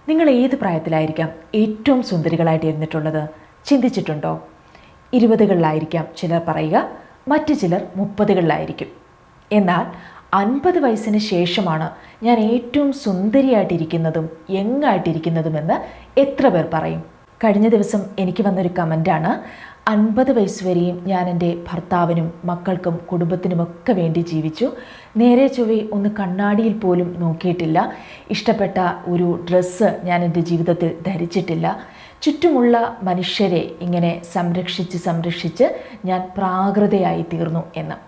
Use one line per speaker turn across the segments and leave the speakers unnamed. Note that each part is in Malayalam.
നിങ്ങൾ ഏത് പ്രായത്തിലായിരിക്കാം ഏറ്റവും സുന്ദരികളായിട്ട് ഇരുന്നിട്ടുള്ളത്? ചിന്തിച്ചിട്ടുണ്ടോ? 20കളിലായിരിക്കാം ചിലർ പറയുക, മറ്റു ചിലർ 30കളിലായിരിക്കും. എന്നാൽ 50 വയസ്സിന് ശേഷമാണ് ഞാൻ ഏറ്റവും സുന്ദരിയായിട്ടിരിക്കുന്നതും യങ്ങായിട്ടിരിക്കുന്നതുമെന്ന് എത്ര പേർ പറയും? കഴിഞ്ഞ ദിവസം എനിക്ക് വന്നൊരു കമൻ്റാണ്, 50 വയസ്സ് വരെയും ഞാൻ എൻ്റെ ഭർത്താവിനും മക്കൾക്കും കുടുംബത്തിനുമൊക്കെ വേണ്ടി ജീവിച്ചു, നേരെ ചൊവ്വേ ഒന്ന് കണ്ണാടിയിൽ പോലും നോക്കിയിട്ടില്ല, ഇഷ്ടപ്പെട്ട ഒരു ഡ്രസ്സ് ഞാൻ എൻ്റെ ജീവിതത്തിൽ ധരിച്ചിട്ടില്ല, ചുറ്റുമുള്ള മനുഷ്യരെ ഇങ്ങനെ സംരക്ഷിച്ച് ഞാൻ പ്രാകൃതയായി തീർന്നു എന്ന്.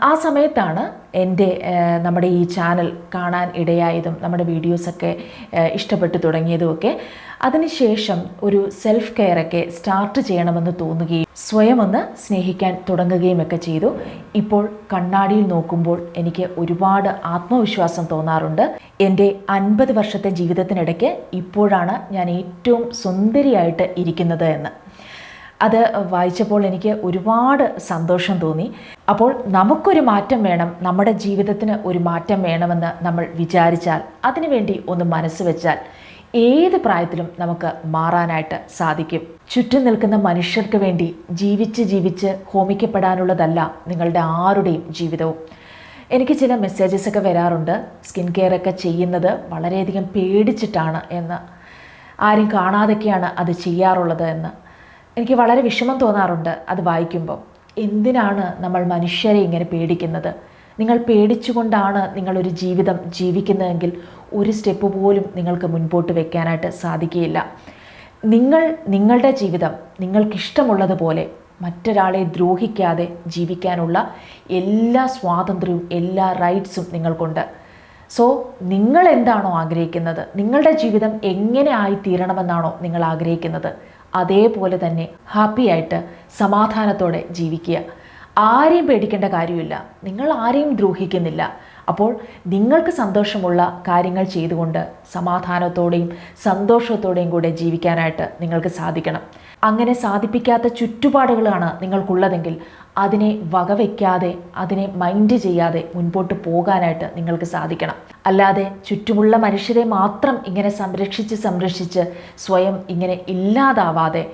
ആ സമയത്താണ് നമ്മുടെ ഈ ചാനൽ കാണാൻ ഇടയായതും നമ്മുടെ വീഡിയോസൊക്കെ ഇഷ്ടപ്പെട്ടു തുടങ്ങിയതുമൊക്കെ. അതിനുശേഷം ഒരു സെൽഫ് കെയറൊക്കെ സ്റ്റാർട്ട് ചെയ്യണമെന്ന് തോന്നുകയും സ്വയം ഒന്ന് സ്നേഹിക്കാൻ തുടങ്ങുകയും ഒക്കെ ചെയ്തു. ഇപ്പോൾ കണ്ണാടിയിൽ നോക്കുമ്പോൾ എനിക്ക് ഒരുപാട് ആത്മവിശ്വാസം തോന്നാറുണ്ട്. എൻ്റെ 50 വർഷത്തെ ജീവിതത്തിനിടയ്ക്ക് ഇപ്പോഴാണ് ഞാൻ ഏറ്റവും സുന്ദരിയായിട്ട് ഇരിക്കുന്നത് എന്ന്. അത് വായിച്ചപ്പോൾ എനിക്ക് ഒരുപാട് സന്തോഷം തോന്നി. അപ്പോൾ നമുക്കൊരു മാറ്റം വേണം, നമ്മുടെ ജീവിതത്തിന് ഒരു മാറ്റം വേണമെന്ന് നമ്മൾ വിചാരിച്ചാൽ, അതിനുവേണ്ടി ഒന്ന് മനസ്സ് വെച്ചാൽ ഏത് പ്രായത്തിലും നമുക്ക് മാറാനായിട്ട് സാധിക്കും. ചുറ്റും നിൽക്കുന്ന മനുഷ്യർക്ക് വേണ്ടി ജീവിച്ച് ഹോമിക്കപ്പെടാനുള്ളതല്ല നിങ്ങളുടെ ആരുടെയും ജീവിതവും. എനിക്ക് ചില മെസ്സേജസ് ഒക്കെ വരാറുണ്ട്, സ്കിൻ കെയർ ഒക്കെ ചെയ്യുന്നത് വളരെയധികം പേടിച്ചിട്ടാണ് എന്ന്, ആരും കാണാതൊക്കെയാണ് അത് ചെയ്യാറുള്ളത് എന്ന്. എനിക്ക് വളരെ വിഷമം തോന്നാറുണ്ട് അത് വായിക്കുമ്പോൾ. എന്തിനാണ് നമ്മൾ മനുഷ്യരെ ഇങ്ങനെ പേടിക്കുന്നത്? നിങ്ങൾ പേടിച്ചുകൊണ്ടാണ് നിങ്ങളൊരു ജീവിതം ജീവിക്കുന്നതെങ്കിൽ ഒരു സ്റ്റെപ്പ് പോലും നിങ്ങൾക്ക് മുൻപോട്ട് വെക്കാനായിട്ട് സാധിക്കുകയില്ല. നിങ്ങളുടെ ജീവിതം നിങ്ങൾക്കിഷ്ടമുള്ളതുപോലെ മറ്റൊരാളെ ദ്രോഹിക്കാതെ ജീവിക്കാനുള്ള എല്ലാ സ്വാതന്ത്ര്യവും എല്ലാ റൈറ്റ്സും നിങ്ങൾക്കുണ്ട്. സോ നിങ്ങൾ എന്താണോ ആഗ്രഹിക്കുന്നത്, നിങ്ങളുടെ ജീവിതം എങ്ങനെ ആയിത്തീരണമെന്നാണോ നിങ്ങൾ ആഗ്രഹിക്കുന്നത്, അതേപോലെ തന്നെ ഹാപ്പിയായിട്ട് സമാധാനത്തോടെ ജീവിക്കുക. ആരെയും പേടിക്കേണ്ട കാര്യമില്ല, നിങ്ങൾ ആരെയും ദ്രോഹിക്കുന്നില്ല. അപ്പോൾ നിങ്ങൾക്ക് സന്തോഷമുള്ള കാര്യങ്ങൾ ചെയ്തുകൊണ്ട് സമാധാനത്തോടെയും സന്തോഷത്തോടെയും കൂടെ ജീവിക്കാനായിട്ട് നിങ്ങൾക്ക് സാധിക്കണം. അങ്ങനെ സാധിപ്പിക്കാത്ത ചുറ്റുപാടുകളാണ് നിങ്ങൾക്കുള്ളതെങ്കിൽ അതിനെ വകവയ്ക്കാതെ, അതിനെ മൈൻഡ് ചെയ്യാതെ മുൻപോട്ട് പോകാനായിട്ട് നിങ്ങൾക്ക് സാധിക്കണം. അല്ലാതെ ചുറ്റുമുള്ള മനുഷ്യരെ മാത്രം ഇങ്ങനെ സംരക്ഷിച്ച് സ്വയം ഇങ്ങനെ ഇല്ലാതാവാതെ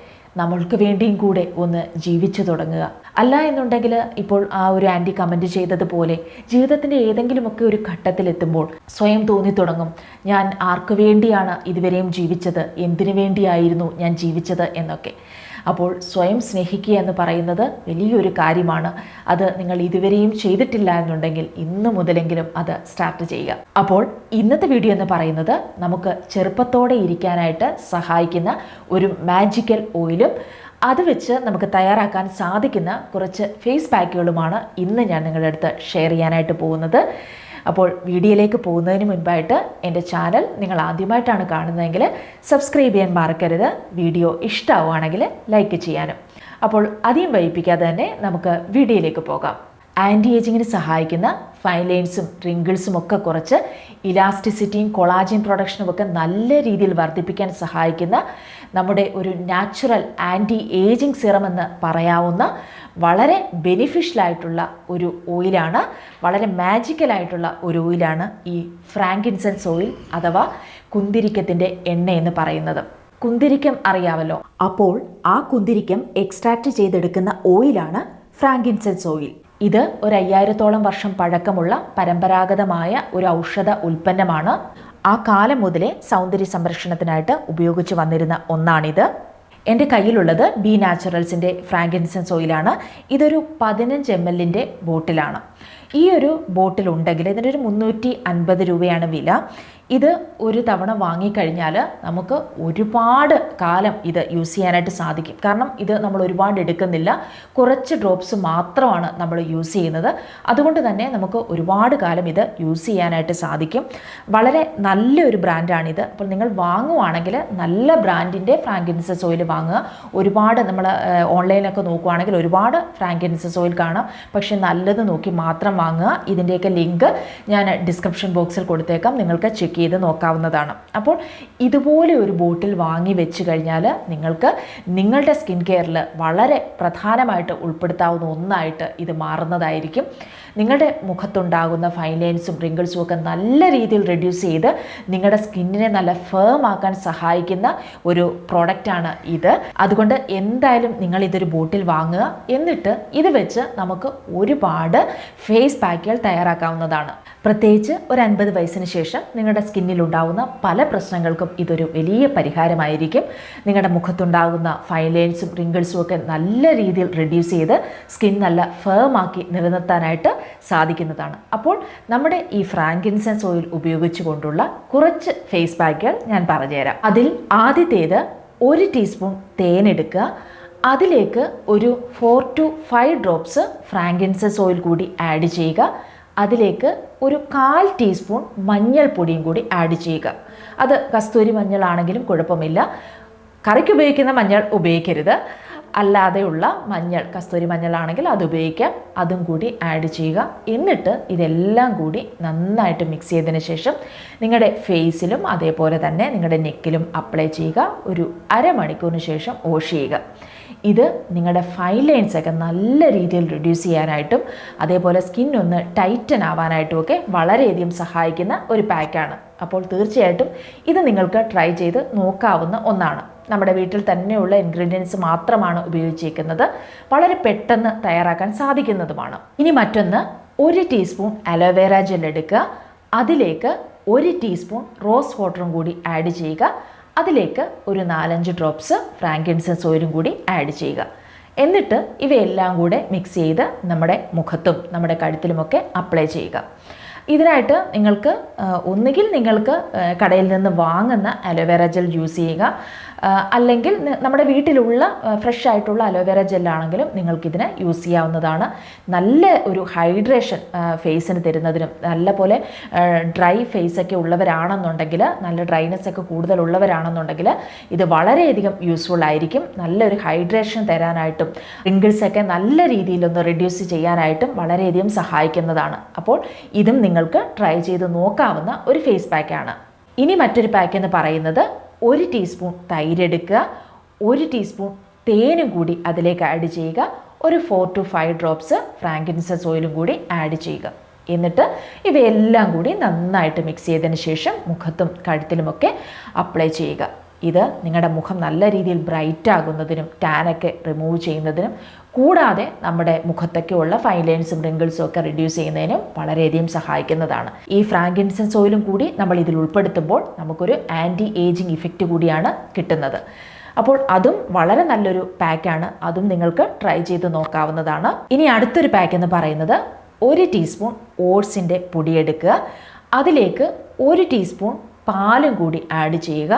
നമ്മൾക്ക് വേണ്ടിയും കൂടെ ഒന്ന് ജീവിച്ചു തുടങ്ങുക. അല്ല എന്നുണ്ടെങ്കിൽ ഇപ്പോൾ ആ ഒരു ആൻറ്റി കമൻറ്റ് ചെയ്തതുപോലെ ജീവിതത്തിൻ്റെ ഏതെങ്കിലുമൊക്കെ ഒരു ഘട്ടത്തിലെത്തുമ്പോൾ സ്വയം തോന്നി തുടങ്ങും, ഞാൻ ആർക്കു വേണ്ടിയാണ് ഇതുവരെയും ജീവിച്ചത്, എന്തിനു വേണ്ടിയായിരുന്നു ഞാൻ ജീവിച്ചത് എന്നൊക്കെ. അപ്പോൾ സ്വയം സ്നേഹിക്കുക എന്ന് പറയുന്നത് വലിയൊരു കാര്യമാണ്. അത് നിങ്ങൾ ഇതുവരെയും ചെയ്തിട്ടില്ല എന്നുണ്ടെങ്കിൽ ഇന്ന് മുതലെങ്കിലും അത് സ്റ്റാർട്ട് ചെയ്യുക. അപ്പോൾ ഇന്നത്തെ വീഡിയോ എന്ന് പറയുന്നത് നമുക്ക് ചെറുപ്പത്തോടെ ഇരിക്കാനായിട്ട് സഹായിക്കുന്ന ഒരു മാജിക്കൽ ഓയിലും അത് വെച്ച് നമുക്ക് തയ്യാറാക്കാൻ സാധിക്കുന്ന കുറച്ച് ഫേസ് പാക്കുകളുമാണ് ഇന്ന് ഞാൻ നിങ്ങളുടെ അടുത്ത് ഷെയർ ചെയ്യാനായിട്ട് പോകുന്നത്. അപ്പോൾ വീഡിയോയിലേക്ക് പോകുന്നതിന് മുൻപായിട്ട് എൻ്റെ ചാനൽ നിങ്ങൾ ആദ്യമായിട്ടാണ് കാണുന്നതെങ്കിൽ സബ്സ്ക്രൈബ് ചെയ്യാൻ മറക്കരുത്. വീഡിയോ ഇഷ്ടമാവുകയാണെങ്കിൽ ലൈക്ക് ചെയ്യാനും. അപ്പോൾ അധികം വൈകിപ്പിക്കാതെ തന്നെ നമുക്ക് വീഡിയോയിലേക്ക് പോകാം. ആൻറ്റി ഏജിങ്ങിന് സഹായിക്കുന്ന ഫൈൻ ലൈൻസും റിങ്കിൾസും ഒക്കെ കുറച്ച് ഇലാസ്റ്റിസിറ്റിയും കൊളാജിൻ പ്രൊഡക്ഷനും ഒക്കെ നല്ല രീതിയിൽ വർദ്ധിപ്പിക്കാൻ സഹായിക്കുന്ന നമ്മുടെ ഒരു നാച്ചുറൽ ആൻറ്റി ഏജിങ് സിറം എന്ന് പറയാവുന്ന വളരെ ബെനിഫിഷ്യലായിട്ടുള്ള ഒരു ഓയിലാണ്, വളരെ മാജിക്കലായിട്ടുള്ള ഒരു ഓയിലാണ് ഈ ഫ്രാങ്കിൻസെൻസ് ഓയിൽ അഥവാ കുന്തിരിക്കത്തിൻ്റെ എണ്ണ എന്ന് പറയുന്നത്. കുന്തിരിക്കം അറിയാമല്ലോ, അപ്പോൾ ആ കുന്തിരിക്കം എക്സ്ട്രാക്റ്റ് ചെയ്തെടുക്കുന്ന ഓയിലാണ് ഫ്രാങ്കിൻസെൻസ് ഓയിൽ. ഇത് ഒരു 5000ഓളം വർഷം പഴക്കമുള്ള പരമ്പരാഗതമായ ഒരു ഔഷധ ഉൽപ്പന്നമാണ്. ആ കാലം മുതലേ സൗന്ദര്യ സംരക്ഷണത്തിനായിട്ട് ഉപയോഗിച്ച് വന്നിരുന്ന ഒന്നാണിത്. എൻ്റെ കയ്യിലുള്ളത് ബി നാച്ചുറൽസിൻ്റെ ഫ്രാങ്കിൻസെൻസ് ഓയിലാണ്. ഇതൊരു 15 ml ബോട്ടിലാണ്. ഈ ഒരു ബോട്ടിൽ ഉണ്ടെങ്കിൽ ഇതിനൊരു 350 രൂപയാണ് വില. ഇത് ഒരു തവണ വാങ്ങിക്കഴിഞ്ഞാൽ നമുക്ക് ഒരുപാട് കാലം ഇത് യൂസ് ചെയ്യാനായിട്ട് സാധിക്കും. കാരണം ഇത് നമ്മൾ ഒരുപാട് എടുക്കുന്നില്ല, കുറച്ച് ഡ്രോപ്സ് മാത്രമാണ് നമ്മൾ യൂസ് ചെയ്യുന്നത്. അതുകൊണ്ട് തന്നെ നമുക്ക് ഒരുപാട് കാലം ഇത് യൂസ് ചെയ്യാനായിട്ട് സാധിക്കും. വളരെ നല്ലൊരു ബ്രാൻഡാണിത്. അപ്പോൾ നിങ്ങൾ വാങ്ങുവാണെങ്കിൽ നല്ല ബ്രാൻഡിൻ്റെ ഫ്രാങ്കിൻസെൻസ് ഓയിൽ വാങ്ങുക. ഒരുപാട് നമ്മൾ ഓൺലൈനിലൊക്കെ നോക്കുവാണെങ്കിൽ ഒരുപാട് ഫ്രാങ്കിൻസെൻസ് ഓയിൽ കാണാം, പക്ഷേ നല്ലത് നോക്കി മാത്രം വാങ്ങുക. ഇതിൻ്റെയൊക്കെ ലിങ്ക് ഞാൻ ഡിസ്ക്രിപ്ഷൻ ബോക്സിൽ കൊടുത്തേക്കാം, നിങ്ങൾക്ക് ചെക്ക് ചെയ്ത് നോക്കാവുന്നതാണ്. അപ്പോൾ ഇതുപോലെ ഒരു ബോട്ടിൽ വാങ്ങി വെച്ച് കഴിഞ്ഞാൽ നിങ്ങൾക്ക് നിങ്ങളുടെ സ്കിൻ കെയറിൽ വളരെ പ്രധാനമായിട്ട് ഉൾപ്പെടുത്താവുന്ന ഒന്നായിട്ട് ഇത് മാറുന്നതായിരിക്കും. നിങ്ങളുടെ മുഖത്തുണ്ടാകുന്ന ഫൈൻ ലൈൻസും റിങ്കിൾസും ഒക്കെ നല്ല രീതിയിൽ റെഡ്യൂസ് ചെയ്ത് നിങ്ങളുടെ സ്കിന്നിനെ നല്ല ഫേം ആക്കാൻ സഹായിക്കുന്ന ഒരു പ്രോഡക്റ്റാണ് ഇത്. അതുകൊണ്ട് എന്തായാലും നിങ്ങൾ ഇതൊരു ബോട്ടിൽ വാങ്ങുക. എന്നിട്ട് ഇത് വെച്ച് നമുക്ക് ഒരുപാട് ഫേസ് പാക്കുകൾ തയ്യാറാക്കാവുന്നതാണ്. പ്രത്യേകിച്ച് ഒരു 50 വയസ്സിന് ശേഷം നിങ്ങളുടെ സ്കിന്നിലുണ്ടാകുന്ന പല പ്രശ്നങ്ങൾക്കും ഇതൊരു വലിയ പരിഹാരമായിരിക്കും. നിങ്ങളുടെ മുഖത്തുണ്ടാകുന്ന ഫൈൻ ലൈൻസും റിങ്കിൾസും ഒക്കെ നല്ല രീതിയിൽ റെഡ്യൂസ് ചെയ്ത് സ്കിൻ നല്ല ഫേം ആക്കി നിലനിർത്താനായിട്ട് സാധിക്കുന്നതാണ്. അപ്പോൾ നമ്മുടെ ഈ ഫ്രാങ്കിൻസെൻസ് ഓയിൽ ഉപയോഗിച്ചുകൊണ്ടുള്ള കുറച്ച് ഫേസ് പാക്കുകൾ ഞാൻ പറഞ്ഞുതരാം. അതിൽ ആദ്യത്തേത് 1 ടീസ്പൂൺ തേനെടുക്കുക. അതിലേക്ക് ഒരു 4 to 5 ഡ്രോപ്സ് ഫ്രാങ്കിൻസെൻസ് ഓയിൽ കൂടി ആഡ് ചെയ്യുക. അതിലേക്ക് ഒരു 1/4 ടീസ്പൂൺ മഞ്ഞൾപ്പൊടിയും കൂടി ആഡ് ചെയ്യുക. അത് കസ്തൂരി മഞ്ഞളാണെങ്കിലും കുഴപ്പമില്ല. കറിക്ക് ഉപയോഗിക്കുന്ന മഞ്ഞൾ ഉപയോഗിക്കരുത്. അല്ലാതെയുള്ള മഞ്ഞൾ, കസ്തൂരി മഞ്ഞളാണെങ്കിൽ അത് ഉപയോഗിക്കാം. അതും കൂടി ആഡ് ചെയ്യുക. എന്നിട്ട് ഇതെല്ലാം കൂടി നന്നായിട്ട് മിക്സ് ചെയ്തതിന് ശേഷം നിങ്ങളുടെ ഫേസിലും അതേപോലെ തന്നെ നിങ്ങളുടെ നെക്കിലും അപ്ലൈ ചെയ്യുക. ഒരു അരമണിക്കൂറിന് ശേഷം വാഷ് ചെയ്യുക. ഇത് നിങ്ങളുടെ ഫൈൻ ലൈൻസൊക്കെ നല്ല രീതിയിൽ റെഡ്യൂസ് ചെയ്യാനായിട്ടും അതേപോലെ സ്കിൻ ഒന്ന് ടൈറ്റൻ ആവാനായിട്ടും ഒക്കെ വളരെയധികം സഹായിക്കുന്ന ഒരു പാക്കാണ്. അപ്പോൾ തീർച്ചയായിട്ടും ഇത് നിങ്ങൾക്ക് ട്രൈ ചെയ്ത് നോക്കാവുന്ന ഒന്നാണ്. നമ്മുടെ വീട്ടിൽ തന്നെയുള്ള ഇൻഗ്രീഡിയൻസ് മാത്രമാണ് ഉപയോഗിച്ചിരിക്കുന്നത്. വളരെ പെട്ടെന്ന് തയ്യാറാക്കാൻ സാധിക്കുന്നതുമാണ്. ഇനി മറ്റൊന്ന്, 1 ടീസ്പൂൺ അലോവേറ ജെൽ എടുക്കുക. അതിലേക്ക് 1 ടീസ്പൂൺ റോസ് വാട്ടറും കൂടി ആഡ് ചെയ്യുക. അതിലേക്ക് ഒരു 4-5 ഡ്രോപ്സ് ഫ്രാങ്കിൻസെൻസ് ഓയിലും കൂടി ആഡ് ചെയ്യുക. എന്നിട്ട് ഇവയെല്ലാം കൂടെ മിക്സ് ചെയ്ത് നമ്മുടെ മുഖത്തും നമ്മുടെ കഴുത്തിലുമൊക്കെ അപ്ലൈ ചെയ്യുക. ഇതിനായിട്ട് നിങ്ങൾക്ക് ഒന്നുകിൽ നിങ്ങൾക്ക് കടയിൽ നിന്ന് വാങ്ങുന്ന അലോവേറ ജെൽ യൂസ് ചെയ്യുക. അല്ലെങ്കിൽ നമ്മുടെ വീട്ടിലുള്ള ഫ്രഷ് ആയിട്ടുള്ള അലോവേറ ജെല്ലാണെങ്കിലും നിങ്ങൾക്കിതിനെ യൂസ് ചെയ്യാവുന്നതാണ്. നല്ല ഒരു ഹൈഡ്രേഷൻ ഫേസിന് തരുന്നതിനും നല്ല പോലെ ഡ്രൈ ഫേസൊക്കെ ഉള്ളവരാണെന്നുണ്ടെങ്കിൽ, നല്ല ഡ്രൈനെസ് ഒക്കെ കൂടുതലുള്ളവരാണെന്നുണ്ടെങ്കിൽ ഇത് വളരെയധികം യൂസ്ഫുൾ ആയിരിക്കും. നല്ലൊരു ഹൈഡ്രേഷൻ തരാനായിട്ടും റിങ്കിൾസൊക്കെ നല്ല രീതിയിലൊന്ന് റെഡ്യൂസ് ചെയ്യാനായിട്ടും വളരെയധികം സഹായിക്കുന്നതാണ്. അപ്പോൾ ഇതും നിങ്ങൾക്ക് ട്രൈ ചെയ്ത് നോക്കാവുന്ന ഒരു ഫേസ് പാക്കാണ്. ഇനി മറ്റൊരു പാക്ക് എന്ന് പറയുന്നത് 1 ടീസ്പൂൺ തൈര് എടുക്കുക. 1 ടീസ്പൂൺ തേനും കൂടി അതിലേക്ക് ആഡ് ചെയ്യുക. ഒരു 4 to 5 ഡ്രോപ്സ് ഫ്രാങ്കിൻസെൻസ് ഓയിലും കൂടി ആഡ് ചെയ്യുക. എന്നിട്ട് ഇവയെല്ലാം കൂടി നന്നായിട്ട് മിക്സ് ചെയ്തതിന് ശേഷം മുഖത്തും കഴുത്തിലുമൊക്കെ അപ്ലൈ ചെയ്യുക. ഇത് നിങ്ങളുടെ മുഖം നല്ല രീതിയിൽ ബ്രൈറ്റ് ആകുന്നതിനും ടാനൊക്കെ റിമൂവ് ചെയ്യുന്നതിനും കൂടാതെ നമ്മുടെ മുഖത്തൊക്കെയുള്ള ഫൈൻ ലൈൻസും റിങ്കിൾസും ഒക്കെ റെഡ്യൂസ് ചെയ്യുന്നതിനും വളരെയധികം സഹായിക്കുന്നതാണ്. ഈ ഫ്രാങ്കിൻസെൻസ് ഓയിലും കൂടി നമ്മൾ ഇതിൽ ഉൾപ്പെടുത്തുമ്പോൾ നമുക്കൊരു ആൻറ്റി ഏജിങ് ഇഫക്റ്റ് കൂടിയാണ് കിട്ടുന്നത്. അപ്പോൾ അതും വളരെ നല്ലൊരു പാക്കാണ്. അതും നിങ്ങൾക്ക് ട്രൈ ചെയ്ത് നോക്കാവുന്നതാണ്. ഇനി അടുത്തൊരു പാക്ക് എന്ന് പറയുന്നത് 1 ടീസ്പൂൺ ഓട്സിൻ്റെ പൊടിയെടുക്കുക. അതിലേക്ക് 1 ടീസ്പൂൺ പാലും കൂടി ആഡ് ചെയ്യുക.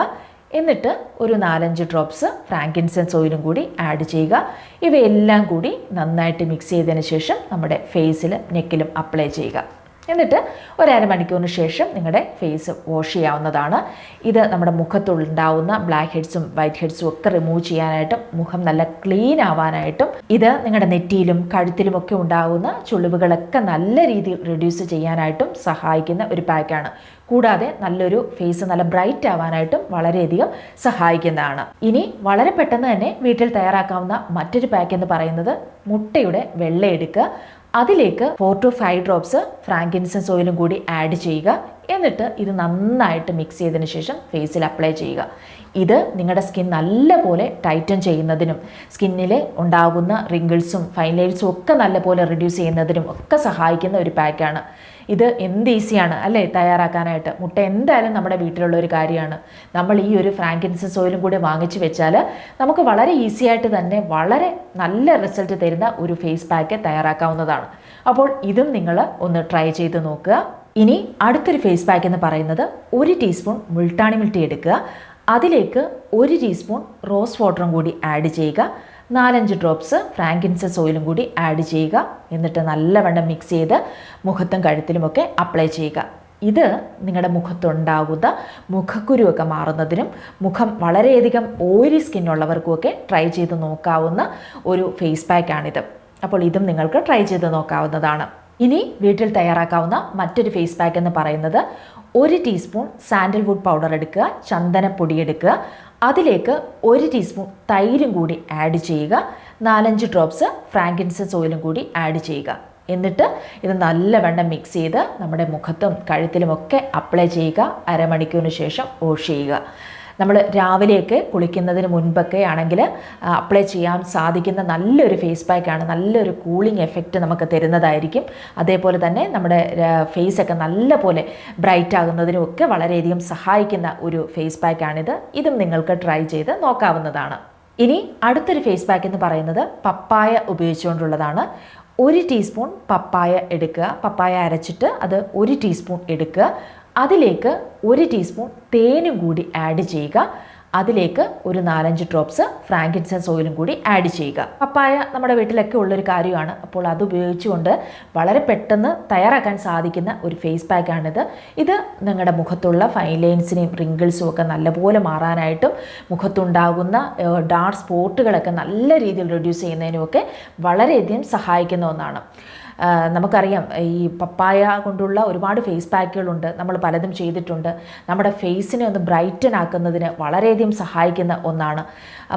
എന്നിട്ട് ഒരു 4-5 ഡ്രോപ്സ് ഫ്രാങ്കിൻസെൻസ് ഓയിലും കൂടി ആഡ് ചെയ്യുക. ഇവയെല്ലാം കൂടി നന്നായിട്ട് മിക്സ് ചെയ്തതിന് ശേഷം നമ്മുടെ ഫേസിൽ നെക്കിലും അപ്ലൈ ചെയ്യുക. എന്നിട്ട് ഒരു അരമണിക്കൂറിന് ശേഷം നിങ്ങളുടെ ഫേസ് വാഷ് ചെയ്യാവുന്നതാണ്. ഇത് നമ്മുടെ മുഖത്തുണ്ടാവുന്ന ബ്ലാക്ക് ഹെഡ്സും വൈറ്റ് ഹെഡ്സും ഒക്കെ റിമൂവ് ചെയ്യാനായിട്ടും മുഖം നല്ല ക്ലീൻ ആവാനായിട്ടും ഇത് നിങ്ങളുടെ നെറ്റിയിലും കഴുത്തിലും ഒക്കെ ഉണ്ടാകുന്ന ചുളിവുകളൊക്കെ നല്ല രീതിയിൽ റെഡ്യൂസ് ചെയ്യാനായിട്ടും സഹായിക്കുന്ന ഒരു പാക്കാണ്. കൂടാതെ നല്ലൊരു ഫേസ് നല്ല ബ്രൈറ്റ് ആവാനായിട്ടും വളരെയധികം സഹായിക്കുന്നതാണ്. ഇനി വളരെ പെട്ടെന്ന് തന്നെ വീട്ടിൽ തയ്യാറാക്കാവുന്ന മറ്റൊരു പാക്ക് എന്ന് പറയുന്നത് മുട്ടയുടെ വെള്ള എടുക്കുക. അതിലേക്ക് 4 to 5 ഡ്രോപ്സ് ഫ്രാങ്കിൻസെൻസ് ഓയിലും കൂടി ആഡ് ചെയ്യുക. എന്നിട്ട് ഇത് നന്നായിട്ട് മിക്സ് ചെയ്തതിന് ശേഷം ഫേസിൽ അപ്ലൈ ചെയ്യുക. ഇത് നിങ്ങളുടെ സ്കിൻ നല്ലപോലെ ടൈറ്റൻ ചെയ്യുന്നതിനും സ്കിന്നിൽ ഉണ്ടാകുന്ന റിങ്കിൾസും ഫൈൻ ലൈൻസും ഒക്കെ നല്ലപോലെ റെഡ്യൂസ് ചെയ്യുന്നതിനും ഒക്കെ സഹായിക്കുന്ന ഒരു പാക്കാണ്. ഇത് എന്ത് ഈസിയാണ് അല്ലേ തയ്യാറാക്കാനായിട്ട്. മുട്ട എന്തായാലും നമ്മുടെ വീട്ടിലുള്ള ഒരു കാര്യമാണ്. നമ്മൾ ഈ ഒരു ഫ്രാങ്കിൻസെൻസ് ഓയിലും കൂടി വാങ്ങിച്ച് വെച്ചാൽ നമുക്ക് വളരെ ഈസി ആയിട്ട് തന്നെ വളരെ നല്ല റിസൾട്ട് തരുന്ന ഒരു ഫേസ് പാക്ക് തയ്യാറാക്കാവുന്നതാണ്. അപ്പോൾ ഇതും നിങ്ങൾ ഒന്ന് ട്രൈ ചെയ്ത് നോക്കുക. ഇനി അടുത്തൊരു ഫേസ് പാക്ക് എന്ന് പറയുന്നത് 1 ടീസ്പൂൺ മുൾട്ടാണി മിൽട്ടി എടുക്കുക. അതിലേക്ക് 1 ടീസ്പൂൺ റോസ് വാട്ടറും കൂടി ആഡ് ചെയ്യുക. 4-5 ഡ്രോപ്സ് ഫ്രാങ്കിൻസെൻസ് ഓയിലും കൂടി ആഡ് ചെയ്യുക. എന്നിട്ട് നല്ലവണ്ണം മിക്സ് ചെയ്ത് മുഖത്തും കഴുത്തിലുമൊക്കെ അപ്ലൈ ചെയ്യുക. ഇത് നിങ്ങളുടെ മുഖത്തുണ്ടാകുന്ന മുഖക്കുരുവൊക്കെ മാറുന്നതിനും മുഖം വളരെയധികം ഓയിലി സ്കിന്നുള്ളവർക്കുമൊക്കെ ട്രൈ ചെയ്ത് നോക്കാവുന്ന ഒരു ഫേസ് പാക്കാണിത്. അപ്പോൾ ഇതും നിങ്ങൾക്ക് ട്രൈ ചെയ്ത് നോക്കാവുന്നതാണ്. ഇനി വീട്ടിൽ തയ്യാറാക്കാവുന്ന മറ്റൊരു ഫേസ് പാക്ക് എന്ന് പറയുന്നത് 1 ടീസ്പൂൺ സാൻഡൽവുഡ് പൗഡർ എടുക്കുക. ചന്ദനപ്പൊടി എടുക്കുക. അതിലേക്ക് 1 ടീസ്പൂൺ തൈരും കൂടി ആഡ് ചെയ്യുക. 4-5 ഡ്രോപ്സ് ഫ്രാങ്കിൻസെൻസ് ഓയിലും കൂടി ആഡ് ചെയ്യുക. എന്നിട്ട് ഇത് നല്ലവണ്ണം മിക്സ് ചെയ്ത് നമ്മുടെ മുഖത്തും കഴുത്തിലുമൊക്കെ അപ്ലൈ ചെയ്യുക. അരമണിക്കൂറിന് ശേഷം വാഷ് ചെയ്യുക. നമ്മൾ രാവിലെയൊക്കെ കുളിക്കുന്നതിന് മുൻപൊക്കെ ആണെങ്കിൽ അപ്ലൈ ചെയ്യാൻ സാധിക്കുന്ന നല്ലൊരു ഫേസ് പാക്കാണ്. നല്ലൊരു കൂളിംഗ് എഫക്റ്റ് നമുക്ക് തരുന്നതായിരിക്കും. അതേപോലെ തന്നെ നമ്മുടെ ഫേസൊക്കെ നല്ലപോലെ ബ്രൈറ്റ് ആകുന്നതിനും ഒക്കെ വളരെയധികം സഹായിക്കുന്ന ഒരു ഫേസ് പാക്കാണിത്. ഇതും നിങ്ങൾക്ക് ട്രൈ ചെയ്ത് നോക്കാവുന്നതാണ്. ഇനി അടുത്തൊരു ഫേസ് പാക്ക് എന്ന് പറയുന്നത് പപ്പായ ഉപയോഗിച്ചുകൊണ്ടുള്ളതാണ്. 1 ടീസ്പൂൺ പപ്പായ എടുക്കുക. പപ്പായ അരച്ചിട്ട് അത് 1 ടീസ്പൂൺ എടുക്കുക. അതിലേക്ക് 1 ടീസ്പൂൺ തേനും കൂടി ആഡ് ചെയ്യുക. അതിലേക്ക് ഒരു 4-5 ഡ്രോപ്സ് ഫ്രാങ്കിൻസെൻസ് ഓയിലും കൂടി ആഡ് ചെയ്യുക. പപ്പായ നമ്മുടെ വീട്ടിലൊക്കെ ഉള്ളൊരു കാര്യമാണ്. അപ്പോൾ അത് ഉപയോഗിച്ചുകൊണ്ട് വളരെ പെട്ടെന്ന് തയ്യാറാക്കാൻ സാധിക്കുന്ന ഒരു ഫേസ് പാക്കാണിത്. ഇത് നിങ്ങളുടെ മുഖത്തുള്ള ഫൈൻ ലൈൻസിനെയും റിങ്കിൾസും ഒക്കെ നല്ലപോലെ മാറാനായിട്ടും മുഖത്തുണ്ടാകുന്ന ഡാർക്ക് സ്പോട്ടുകളൊക്കെ നല്ല രീതിയിൽ റെഡ്യൂസ് ചെയ്യുന്നതിനുമൊക്കെ വളരെയധികം സഹായിക്കുന്ന ഒന്നാണ്. നമുക്കറിയാം ഈ പപ്പായ കൊണ്ടുള്ള ഒരുപാട് ഫേസ് പാക്കുകളുണ്ട്. നമ്മൾ പലതും ചെയ്തിട്ടുണ്ട്. നമ്മുടെ ഫേസിനെ ഒന്ന് ബ്രൈറ്റൻ ആക്കുന്നതിന് വളരെയധികം സഹായിക്കുന്ന ഒന്നാണ്.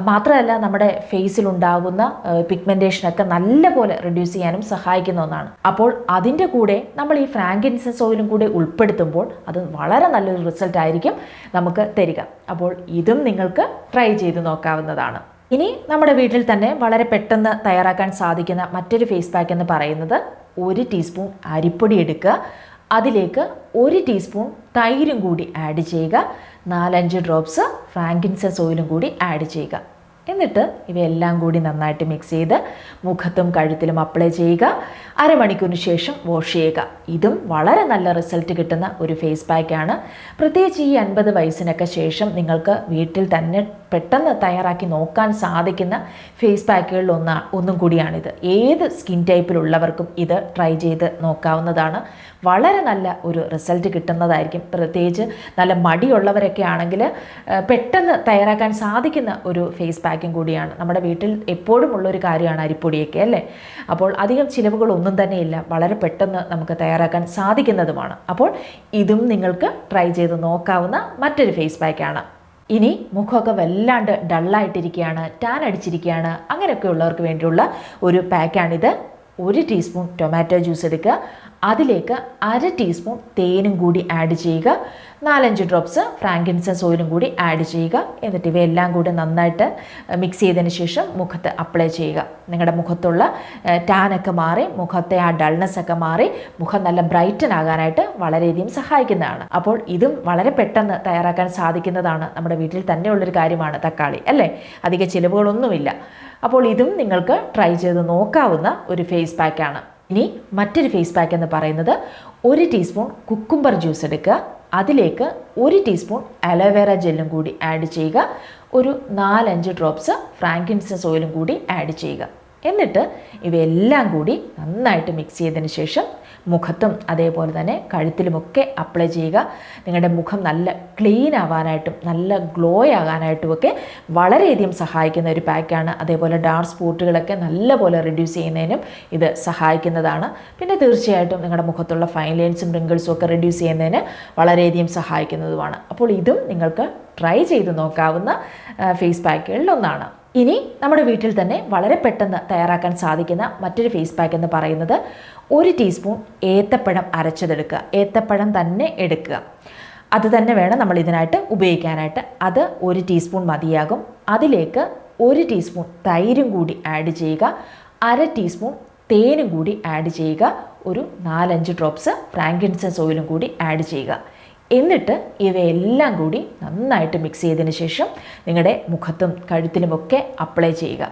മാത്രമല്ല നമ്മുടെ ഫേസിലുണ്ടാകുന്ന പിഗ്മെൻറ്റേഷനൊക്കെ നല്ലപോലെ റെഡ്യൂസ് ചെയ്യാനും സഹായിക്കുന്ന ഒന്നാണ്. അപ്പോൾ അതിൻ്റെ കൂടെ നമ്മൾ ഈ ഫ്രാങ്കിൻസെൻസ് ഓയിലും കൂടെ ഉൾപ്പെടുത്തുമ്പോൾ അത് വളരെ നല്ലൊരു റിസൾട്ട് ആയിരിക്കും നമുക്ക് തരിക. അപ്പോൾ ഇതും നിങ്ങൾക്ക് ട്രൈ ചെയ്ത് നോക്കാവുന്നതാണ്. ഇനി നമ്മുടെ വീട്ടിൽ തന്നെ വളരെ പെട്ടെന്ന് തയ്യാറാക്കാൻ സാധിക്കുന്ന മറ്റൊരു ഫേസ് പാക്ക് എന്ന് പറയുന്നത് 1 ടീസ്പൂൺ അരിപ്പൊടി എടുക്കുക. അതിലേക്ക് 1 ടീസ്പൂൺ തൈരും കൂടി ആഡ് ചെയ്യുക. 4-5 ഡ്രോപ്സ് ഫ്രാങ്കിൻസെൻസ് ഓയിലും കൂടി ആഡ് ചെയ്യുക. എന്നിട്ട് ഇവയെല്ലാം കൂടി നന്നായിട്ട് മിക്സ് ചെയ്ത് മുഖത്തും കഴുത്തിലും അപ്ലൈ ചെയ്യുക. അരമണിക്കൂറിന് ശേഷം വാഷ് ചെയ്യുക. ഇതും വളരെ നല്ല റിസൾട്ട് കിട്ടുന്ന ഒരു ഫേസ് പാക്കാണ്. പ്രത്യേകിച്ച് ഈ 50 വയസ്സിനൊക്കെ ശേഷം നിങ്ങൾക്ക് വീട്ടിൽ തന്നെ പെട്ടെന്ന് തയ്യാറാക്കി നോക്കാൻ സാധിക്കുന്ന ഫേസ് പാക്കുകളിൽ ഒന്നും കൂടിയാണിത്. ഏത് സ്കിൻ ടൈപ്പിലുള്ളവർക്കും ഇത് ട്രൈ ചെയ്ത് നോക്കാവുന്നതാണ്. വളരെ നല്ല ഒരു റിസൾട്ട് കിട്ടുന്നതായിരിക്കും. പ്രത്യേകിച്ച് നല്ല മടിയുള്ളവരൊക്കെ ആണെങ്കിൽ പെട്ടെന്ന് തയ്യാറാക്കാൻ സാധിക്കുന്ന ഒരു ഫേസ് പാക്കും കൂടിയാണ്. നമ്മുടെ വീട്ടിൽ എപ്പോഴും ഉള്ളൊരു കാര്യമാണ് അരിപ്പൊടിയൊക്കെ അല്ലേ. അപ്പോൾ അധികം ചിലവുകളൊന്നും തന്നെയില്ല. വളരെ പെട്ടെന്ന് നമുക്ക് തയ്യാറാക്കാൻ സാധിക്കുന്നതുമാണ്. അപ്പോൾ ഇതും നിങ്ങൾക്ക് ട്രൈ ചെയ്ത് നോക്കാവുന്ന മറ്റൊരു ഫേസ് പാക്കാണ്. ഇനി മുഖമൊക്കെ വല്ലാണ്ട് ഡള്ളായിട്ടിരിക്കുകയാണ്, ടാൻ അടിച്ചിരിക്കുകയാണ്, അങ്ങനെയൊക്കെ ഉള്ളവർക്ക് വേണ്ടിയുള്ള ഒരു പാക്കാണിത്. 1 ടീസ്പൂൺ ടൊമാറ്റോ ജ്യൂസ് എടുക്കുക. അതിലേക്ക് 1/2 ടീസ്പൂൺ തേനും കൂടി ആഡ് ചെയ്യുക. 4-5 ഡ്രോപ്സ് ഫ്രാങ്കിൻസെൻസ് ഓയിലും കൂടി ആഡ് ചെയ്യുക. എന്നിട്ട് ഇവയെല്ലാം കൂടി നന്നായിട്ട് മിക്സ് ചെയ്തതിന് ശേഷം മുഖത്ത് അപ്ലൈ ചെയ്യുക. നിങ്ങളുടെ മുഖത്തുള്ള ടാനൊക്കെ മാറി, മുഖത്തെ ആ ഡൾനെസ്സൊക്കെ മാറി മുഖം നല്ല ബ്രൈറ്റൻ ആകാനായിട്ട് വളരെയധികം സഹായിക്കുന്നതാണ്. അപ്പോൾ ഇതും വളരെ പെട്ടെന്ന് തയ്യാറാക്കാൻ സാധിക്കുന്നതാണ്. നമ്മുടെ വീട്ടിൽ തന്നെയുള്ളൊരു കാര്യമാണ് തക്കാളി അല്ലേ. അധിക ചിലവുകളൊന്നുമില്ല. അപ്പോൾ ഇതും നിങ്ങൾക്ക് ട്രൈ ചെയ്ത് നോക്കാവുന്ന ഒരു ഫേസ് പാക്കാണ്. ഇനി മറ്റൊരു ഫേസ് പാക്ക് എന്ന് പറയുന്നത് 1 ടീസ്പൂൺ കുക്കുംബർ ജ്യൂസ് എടുക്കുക. അതിലേക്ക് 1 ടീസ്പൂൺ അലോവേറ ജെല്ലും കൂടി ആഡ് ചെയ്യുക. ഒരു 4-5 ഡ്രോപ്സ് ഫ്രാങ്കിൻസെൻസ് ഓയിലും കൂടി ആഡ് ചെയ്യുക. എന്നിട്ട് ഇവയെല്ലാം കൂടി നന്നായിട്ട് മിക്സ് ചെയ്തതിന് ശേഷം മുഖത്തും അതേപോലെ തന്നെ കഴുത്തിലുമൊക്കെ അപ്ലൈ ചെയ്യുക. നിങ്ങളുടെ മുഖം നല്ല ക്ലീൻ ആവാനായിട്ടും നല്ല ഗ്ലോ ആകാനായിട്ടുമൊക്കെ വളരെയധികം സഹായിക്കുന്ന ഒരു പാക്കാണ്. അതേപോലെ ഡാർക്ക് സ്പോട്ടുകളൊക്കെ നല്ലപോലെ റെഡ്യൂസ് ചെയ്യുന്നതിനും ഇത് സഹായിക്കുന്നതാണ്. പിന്നെ തീർച്ചയായിട്ടും നിങ്ങളുടെ മുഖത്തുള്ള ഫൈൻ ലൈൻസും റിങ്കിൾസും ഒക്കെ റെഡ്യൂസ് ചെയ്യുന്നതിന് വളരെയധികം സഹായിക്കുന്നതുമാണ്. അപ്പോൾ ഇതും നിങ്ങൾക്ക് ട്രൈ ചെയ്ത് നോക്കാവുന്ന ഫേസ് പാക്കുകളിൽ ഒന്നാണ്. ഇനി നമ്മുടെ വീട്ടിൽ തന്നെ വളരെ പെട്ടെന്ന് തയ്യാറാക്കാൻ സാധിക്കുന്ന മറ്റൊരു ഫേസ് പാക്ക് എന്ന് പറയുന്നത് 1 ടീസ്പൂൺ ഏത്തപ്പഴം അരച്ചതെടുക്കുക. ഏത്തപ്പഴം തന്നെ എടുക്കുക. അത് തന്നെ വേണം നമ്മൾ ഇതിനായിട്ട് ഉപയോഗിക്കാനായിട്ട്. അത് 1 ടീസ്പൂൺ മതിയാകും. അതിലേക്ക് 1 ടീസ്പൂൺ തൈരും കൂടി ആഡ് ചെയ്യുക. 1/2 ടീസ്പൂൺ തേനും കൂടി ആഡ് ചെയ്യുക. ഒരു 4-5 ഡ്രോപ്സ് ഫ്രാങ്കിൻസെൻസ് ഓയിലും കൂടി ആഡ് ചെയ്യുക. എന്നിട്ട് ഇവയെല്ലാം കൂടി നന്നായിട്ട് മിക്സ് ചെയ്തതിന് ശേഷം നിങ്ങളുടെ മുഖത്തും കഴുത്തിലുമൊക്കെ അപ്ലൈ ചെയ്യുക.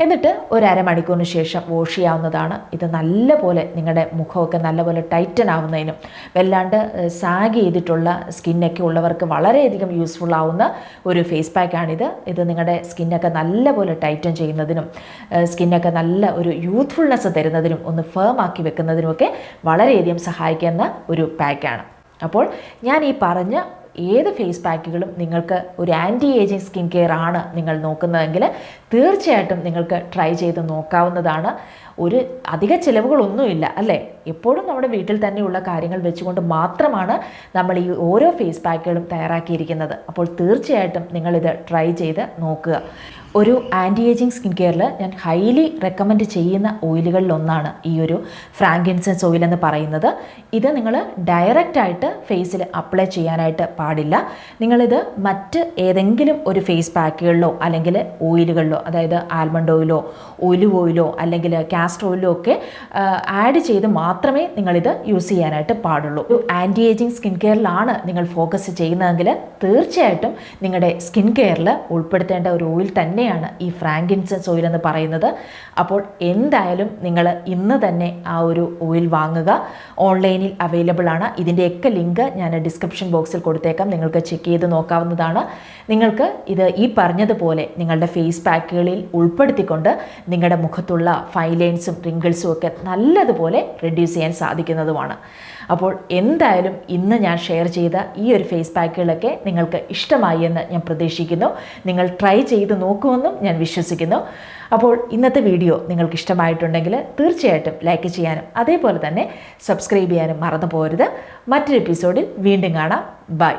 എന്നിട്ട് ഒരു അരമണിക്കൂറിന് ശേഷം വാഷ് ചെയ്യാവുന്നതാണ്. ഇത് നല്ലപോലെ നിങ്ങളുടെ മുഖമൊക്കെ നല്ലപോലെ ടൈറ്റൻ ആവുന്നതിനും വല്ലാണ്ട് സാഗ് ചെയ്തിട്ടുള്ള സ്കിന്നൊക്കെ ഉള്ളവർക്ക് വളരെയധികം യൂസ്ഫുൾ ആവുന്ന ഒരു ഫേസ് പാക്കാണിത്. ഇത് നിങ്ങളുടെ സ്കിന്നൊക്കെ നല്ലപോലെ ടൈറ്റൻ ചെയ്യുന്നതിനും സ്കിന്നൊക്കെ നല്ല ഒരു യൂത്ത്ഫുൾനെസ് തരുന്നതിനും ഒന്ന് ഫേം ആക്കി വെക്കുന്നതിനുമൊക്കെ വളരെയധികം സഹായിക്കുന്ന ഒരു പാക്കാണ്. അപ്പോൾ ഞാൻ ഈ പറഞ്ഞ ഏത് ഫേസ് പാക്കുകളും നിങ്ങൾക്ക് ഒരു ആൻറ്റി ഏജിങ് സ്കിൻ കെയർ ആണ് നിങ്ങൾ നോക്കുന്നതെങ്കിൽ തീർച്ചയായിട്ടും നിങ്ങൾക്ക് ട്രൈ ചെയ്ത് നോക്കാവുന്നതാണ്. ഒരു അധിക ചിലവുകളൊന്നുമില്ല അല്ലേ. എപ്പോഴും നമ്മുടെ വീട്ടിൽ തന്നെയുള്ള കാര്യങ്ങൾ വെച്ചുകൊണ്ട് മാത്രമാണ് നമ്മൾ ഈ ഓരോ ഫേസ് പാക്കുകളും തയ്യാറാക്കിയിരിക്കുന്നത്. അപ്പോൾ തീർച്ചയായിട്ടും നിങ്ങളിത് ട്രൈ ചെയ്ത് നോക്കുക. ഒരു ആൻറ്റി ഏജിങ് സ്കിൻ കെയറിൽ ഞാൻ ഹൈലി റെക്കമെൻഡ് ചെയ്യുന്ന ഓയിലുകളിലൊന്നാണ് ഈ ഒരു ഫ്രാങ്കിൻസൻസ് ഓയിൽ എന്ന് പറയുന്നത്. ഇത് നിങ്ങൾ ഡയറക്റ്റായിട്ട് ഫേസിൽ അപ്ലൈ ചെയ്യാനായിട്ട് പാടില്ല. നിങ്ങളിത് മറ്റ് ഏതെങ്കിലും ഒരു ഫേസ് പാക്കുകളിലോ അല്ലെങ്കിൽ ഓയിലുകളിലോ, അതായത് ആൽമണ്ട് ഓയിലോ ഒലിവ് ഓയിലോ അല്ലെങ്കിൽ കാസ്റ്റർ ഓയിലോ ഒക്കെ ആഡ് ചെയ്ത് മാത്രമേ നിങ്ങളിത് യൂസ് ചെയ്യാനായിട്ട് പാടുള്ളൂ. ഒരു ആൻറ്റി ഏജിങ് സ്കിൻ കെയറിലാണ് നിങ്ങൾ ഫോക്കസ് ചെയ്യുന്നതെങ്കിൽ തീർച്ചയായിട്ടും നിങ്ങളുടെ സ്കിൻ കെയറിൽ ഉൾപ്പെടുത്തേണ്ട ഒരു ഓയിൽ തന്നെയാണ് ഈ ഫ്രാങ്കിൻസൻസ് ഓയിൽ എന്ന് പറയുന്നത്. അപ്പോൾ എന്തായാലും നിങ്ങൾ ഇന്ന് തന്നെ ആ ഒരു ഓയിൽ വാങ്ങുക. ഓൺലൈനിൽ അവൈലബിൾ ആണ്. ഇതിൻ്റെയൊക്കെ ലിങ്ക് ഞാൻ ഡിസ്ക്രിപ്ഷൻ ബോക്സിൽ കൊടുത്തേക്കാം, നിങ്ങൾക്ക് ചെക്ക് ചെയ്ത് നോക്കാവുന്നതാണ്. നിങ്ങൾക്ക് ഇത് ഈ പറഞ്ഞതുപോലെ നിങ്ങളുടെ ഫേസ് പാക്കുകളിൽ ഉൾപ്പെടുത്തിക്കൊണ്ട് നിങ്ങളുടെ മുഖത്തുള്ള ഫൈൻ ലൈൻസും റിങ്കിൾസും ഒക്കെ നല്ലതുപോലെ റെഡ്യൂസ് ചെയ്യാൻ സാധിക്കുന്നതുമാണ്. അപ്പോൾ എന്തായാലും ഇന്ന് ഞാൻ ഷെയർ ചെയ്ത ഈ ഒരു ഫേസ് പാക്കുകളൊക്കെ നിങ്ങൾക്ക് ഇഷ്ടമായി എന്ന് ഞാൻ പ്രതീക്ഷിക്കുന്നു. നിങ്ങൾ ട്രൈ ചെയ്ത് നോക്കുമെന്നും ഞാൻ വിശ്വസിക്കുന്നു. അപ്പോൾ ഇന്നത്തെ വീഡിയോ നിങ്ങൾക്ക് ഇഷ്ടമായിട്ടുണ്ടെങ്കിൽ തീർച്ചയായിട്ടും ലൈക്ക് ചെയ്യാനും അതേപോലെ തന്നെ സബ്സ്ക്രൈബ് ചെയ്യാനും മറന്നു പോകരുത്. മറ്റൊരു എപ്പിസോഡിൽ വീണ്ടും കാണാം. ബൈ.